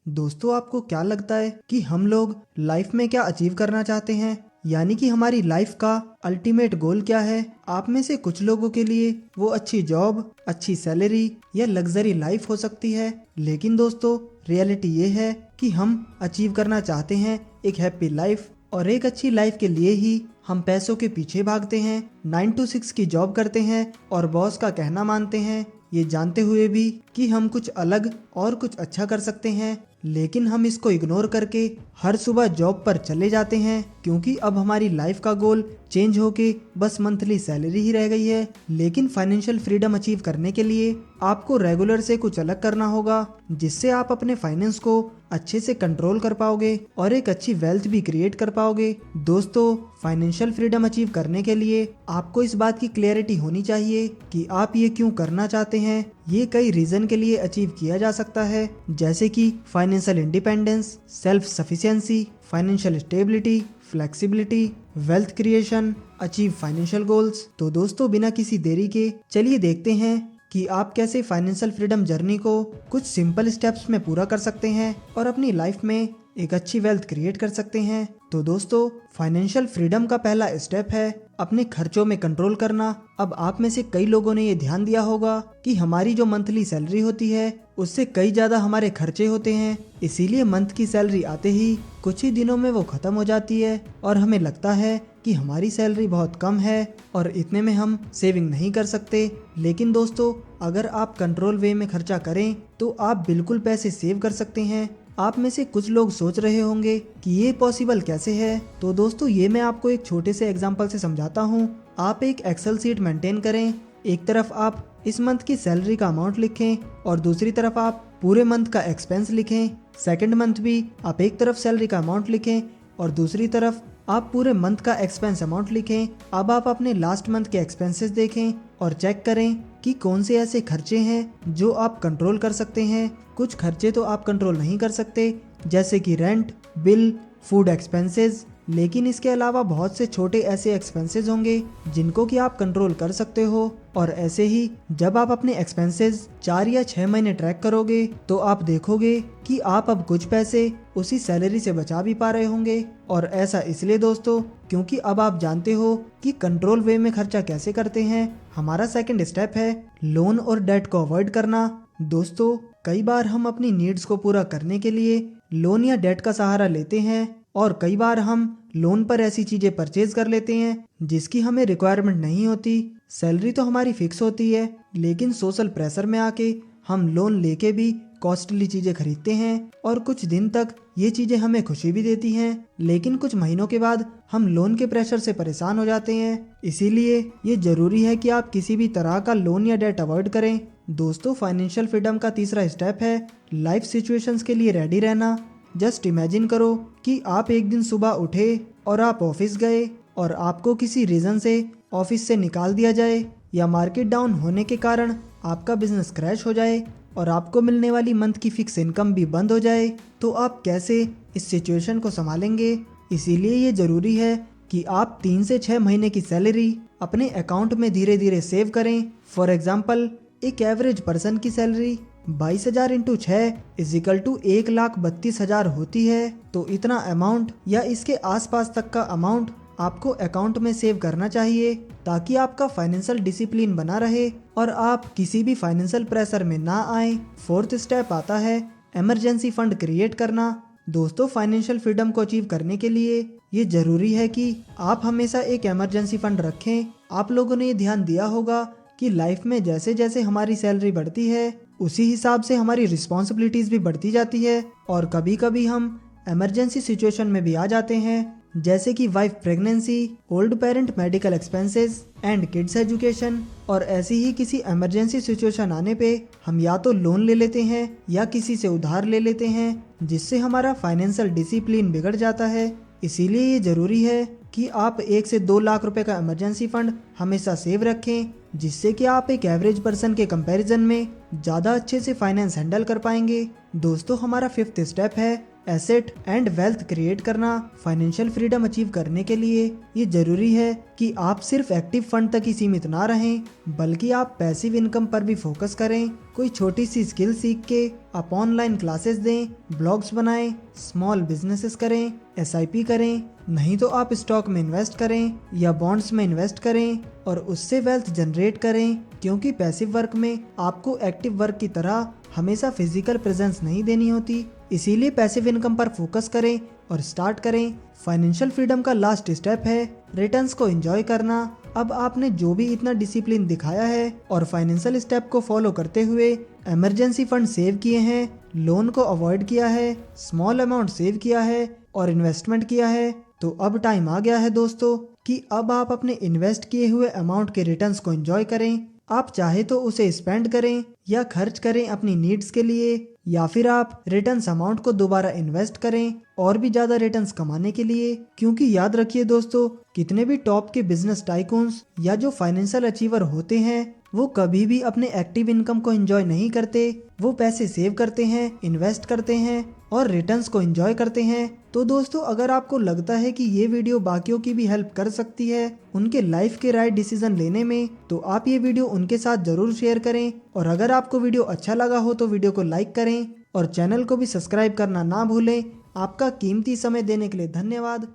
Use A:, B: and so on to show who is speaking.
A: दोस्तों, आपको क्या लगता है कि हम लोग लाइफ में क्या अचीव करना चाहते हैं? यानी कि हमारी लाइफ का अल्टीमेट गोल क्या है? आप में से कुछ लोगों के लिए वो अच्छी जॉब, अच्छी सैलरी या लग्जरी लाइफ हो सकती है। लेकिन दोस्तों, रियलिटी ये है कि हम अचीव करना चाहते हैं एक हैप्पी लाइफ, और एक अच्छी लाइफ के लिए ही हम पैसों के पीछे भागते हैं, 9 to 6 की जॉब करते हैं और बॉस का कहना मानते हैं, ये जानते हुए भी कि हम कुछ अलग और कुछ अच्छा कर सकते हैं। लेकिन हम इसको इग्नोर करके हर सुबह जॉब पर चले जाते हैं, क्योंकि अब हमारी लाइफ का गोल चेंज होके बस मंथली सैलरी ही रह गई है। लेकिन फाइनेंशियल फ्रीडम अचीव करने के लिए आपको रेगुलर से कुछ अलग करना होगा, जिससे आप अपने फाइनेंस को अच्छे से कंट्रोल कर पाओगे और एक अच्छी वेल्थ भी क्रिएट कर पाओगे। दोस्तों, फाइनेंशियल फ्रीडम अचीव करने के लिए आपको इस बात की क्लैरिटी होनी चाहिए कि आप ये क्यों करना चाहते हैं। ये कई रीजन के लिए अचीव किया जा सकता है, जैसे कि financial independence, self sufficiency, financial stability, flexibility, wealth creation, achieve financial goals. तो दोस्तों, बिना किसी देरी के चलिए देखते हैं कि आप कैसे फाइनेंशियल फ्रीडम जर्नी को कुछ सिंपल स्टेप्स में पूरा कर सकते हैं और अपनी लाइफ में एक अच्छी वेल्थ क्रिएट कर सकते हैं। तो दोस्तों, फाइनेंशियल फ्रीडम का पहला स्टेप है अपने खर्चों में कंट्रोल करना। अब आप में से कई लोगों ने ये ध्यान दिया होगा कि हमारी जो मंथली सैलरी होती है उससे कई ज्यादा हमारे खर्चे होते हैं, इसीलिए मंथ की सैलरी आते ही कुछ ही दिनों में वो खत्म हो जाती है और हमें लगता है कि हमारी सैलरी बहुत कम है और इतने में हम सेविंग नहीं कर सकते। लेकिन दोस्तों, अगर आप कंट्रोल वे में खर्चा करें तो आप बिल्कुल पैसे सेव कर सकते हैं। आप में से कुछ लोग सोच रहे होंगे कि ये पॉसिबल कैसे है। तो दोस्तों, ये मैं आपको एक छोटे से एग्जांपल से समझाता हूँ। आप एक एक्सेल शीट मेंटेन करें। एक तरफ आप इस मंथ की सैलरी का अमाउंट लिखें और दूसरी तरफ आप पूरे मंथ का एक्सपेंस लिखें। सेकंड मंथ भी आप एक तरफ सैलरी का अमाउंट लिखें और दूसरी तरफ आप पूरे मंथ का एक्सपेंस अमाउंट लिखें। अब आप अपने लास्ट मंथ के एक्सपेंसेस देखें और चेक करें कि कौन से ऐसे खर्चे हैं जो आप कंट्रोल कर सकते हैं। कुछ खर्चे तो आप कंट्रोल नहीं कर सकते, जैसे कि रेंट, बिल, फूड एक्सपेंसेस। लेकिन इसके अलावा बहुत से छोटे ऐसे एक्सपेंसेस होंगे जिनको कि आप कंट्रोल कर सकते हो। और ऐसे ही जब आप अपने एक्सपेंसेस 4 या 6 महीने ट्रैक करोगे तो आप देखोगे कि आप अब कुछ पैसे उसी सैलरी से बचा भी पा रहे होंगे। और ऐसा इसलिए दोस्तों, क्योंकि अब आप जानते हो कि कंट्रोल वे में खर्चा कैसे करते हैं। हमारा सेकंड स्टेप है लोन और डेट को अवॉइड करना। दोस्तों, कई बार हम अपनी नीड्स को पूरा करने के लिए लोन या डेट का सहारा लेते हैं और कई बार हम लोन पर ऐसी चीजें परचेज कर लेते हैं जिसकी हमें रिक्वायरमेंट नहीं होती। सैलरी तो हमारी फिक्स होती है, लेकिन सोशल प्रेशर में आके हम लोन लेके भी कॉस्टली चीजें खरीदते हैं और कुछ दिन तक ये चीजें हमें खुशी भी देती हैं, लेकिन कुछ महीनों के बाद हम लोन के प्रेशर से परेशान हो जाते हैं। इसीलिए ये जरूरी है कि आप किसी भी तरह का लोन या डेट अवॉइड करें। दोस्तों, फाइनेंशियल फ्रीडम का तीसरा स्टेप है लाइफ सिचुएशंस के लिए रेडी रहना। जस्ट इमेजिन करो कि आप एक दिन सुबह उठे और आप ऑफिस गए और आपको किसी रीजन से ऑफिस से निकाल दिया जाए, या मार्केट डाउन होने के कारण आपका बिजनेस क्रैश हो जाए और आपको मिलने वाली मंथ की फिक्स इनकम भी बंद हो जाए। तो आप कैसे इस सिचुएशन को संभालेंगे? इसीलिए ये जरूरी है कि आप 3 से 6 महीने की सैलरी अपने अकाउंट में धीरे धीरे सेव करें। फॉर एग्जाम्पल, एक एवरेज पर्सन की सैलरी 22,000 इंटू 6 इजिकल टू 1,32,000 होती है। तो इतना अमाउंट या इसके आसपास तक का अमाउंट आपको अकाउंट में सेव करना चाहिए, ताकि आपका फाइनेंशियल डिसिप्लिन बना रहे और आप किसी भी फाइनेंशियल प्रेशर में ना आए। फोर्थ स्टेप आता है इमरजेंसी फंड क्रिएट करना। दोस्तों, फाइनेंशियल फ्रीडम को अचीव करने के लिए ये जरूरी है कि आप हमेशा एक इमरजेंसी फंड रखें। आप लोगों ने ये ध्यान दिया होगा कि लाइफ में जैसे जैसे हमारी सैलरी बढ़ती है उसी हिसाब से हमारी रिस्पॉन्सिबिलिटीज भी बढ़ती जाती है और कभी कभी हम इमरजेंसी सिचुएशन में भी आ जाते हैं, जैसे कि wife pregnancy, old parent medical expenses and kids education. और ऐसी ही किसी इमरजेंसी सिचुएशन आने पे हम या तो लोन ले लेते हैं या किसी से उधार ले लेते हैं, जिससे हमारा फाइनेंशियल डिसिप्लिन बिगड़ जाता है। इसीलिए ये जरूरी है कि आप 1 से 2 लाख रुपए का इमरजेंसी फंड हमेशा सेव रखें, जिससे कि आप एक एवरेज पर्सन के कंपैरिजन में ज़्यादा अच्छे से फाइनेंस हैंडल कर पाएंगे। दोस्तों, हमारा फिफ्थ स्टेप है एसेट एंड वेल्थ क्रिएट करना। फाइनेंशियल फ्रीडम अचीव करने के लिए ये जरूरी है कि आप सिर्फ एक्टिव फंड तक ही सीमित ना रहें, बल्कि आप पैसिव इनकम पर भी फोकस करें। कोई छोटी सी स्किल सीख के आप ऑनलाइन क्लासेस दें, ब्लॉग्स बनाएं, स्मॉल बिजनेसेस करें, एसआईपी करें, नहीं तो आप स्टॉक में इन्वेस्ट करें या बॉन्ड्स में इन्वेस्ट करें और उससे वेल्थ जनरेट करें। क्योंकि पैसिव वर्क में आपको एक्टिव वर्क की तरह हमेशा फिजिकल प्रेजेंस नहीं देनी होती, इसीलिए पैसिव इनकम पर फोकस करें और स्टार्ट करें। फाइनेंशियल फ्रीडम का लास्ट स्टेप है रिटर्न्स को एंजॉय करना। अब आपने जो भी इतना डिसिप्लिन दिखाया है और फाइनेंशियल स्टेप को फॉलो करते हुए इमरजेंसी फंड सेव किए हैं, लोन को अवॉइड किया है, स्मॉल अमाउंट सेव किया है और इन्वेस्टमेंट किया है, तो अब टाइम आ गया है दोस्तों कि अब आप अपने इन्वेस्ट किए हुए अमाउंट के रिटर्न्स को एंजॉय करें। आप चाहे तो उसे स्पेंड करें या खर्च करें अपनी नीड्स के लिए, या फिर आप रिटर्न्स अमाउंट को दोबारा इन्वेस्ट करें और भी ज्यादा रिटर्न्स कमाने के लिए। क्योंकि याद रखिए दोस्तों, कितने भी टॉप के बिजनेस टाइकून्स या जो फाइनेंशियल अचीवर होते हैं वो कभी भी अपने एक्टिव इनकम को एंजॉय नहीं करते। वो पैसे सेव करते हैं, इन्वेस्ट करते हैं और रिटर्न्स को एंजॉय करते हैं। तो दोस्तों, अगर आपको लगता है कि ये वीडियो बाकियों की भी हेल्प कर सकती है उनके लाइफ के राइट डिसीजन लेने में, तो आप ये वीडियो उनके साथ जरूर शेयर करें। और अगर आपको वीडियो अच्छा लगा हो तो वीडियो को लाइक करें और चैनल को भी सब्सक्राइब करना ना भूलें। आपका कीमती समय देने के लिए धन्यवाद।